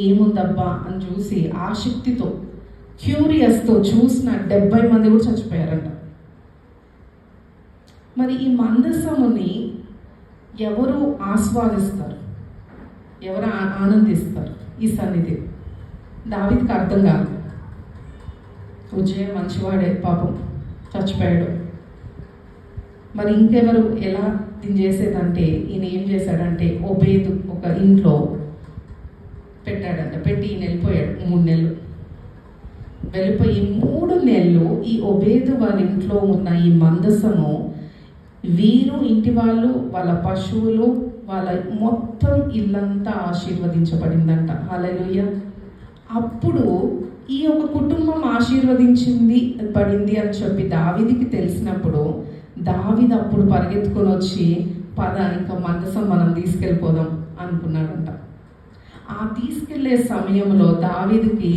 ఏముందబ్బా అని చూసి ఆసక్తితో క్యూరియస్తో చూసిన 70 మంది కూడా చచ్చిపోయారంట. మరి ఈ మందసముని ఎవరు ఆస్వాదిస్తారు, ఎవరు ఆనందిస్తారు? ఈ సన్నిధి దావీదుకి అర్థం కాదు. ఉజ్జయ మంచివాడే, పాపం చచ్చిపోయాడు. మరి ఇంకెవరు ఎలా దీన్ని చేసేదంటే, ఈయన ఏం చేశాడంటే ఒబేదు ఒక ఇంట్లో పెట్టాడంట. పెట్టి ఈయన వెళ్ళిపోయాడు. 3 నెలలు వెళ్ళిపోయి 3 నెలలు ఈ ఒబేదు వాళ్ళ ఇంట్లో ఉన్న ఈ మందసము వీరు ఇంటి వాళ్ళు, వాళ్ళ పశువులు, వాళ్ళ మొత్తం ఇల్లంతా ఆశీర్వదించబడిందంట. హల్లెలూయా. అప్పుడు ఈ ఒక కుటుంబం పడింది అని చెప్పి దావీదుకి తెలిసినప్పుడు దావీదు అప్పుడు పరిగెత్తుకొని వచ్చి, పద ఇంకా మందసం మనం తీసుకెళ్ళిపోదాం అనుకున్నాడంట. ఆ తీసుకెళ్లే సమయంలో దావీదుకి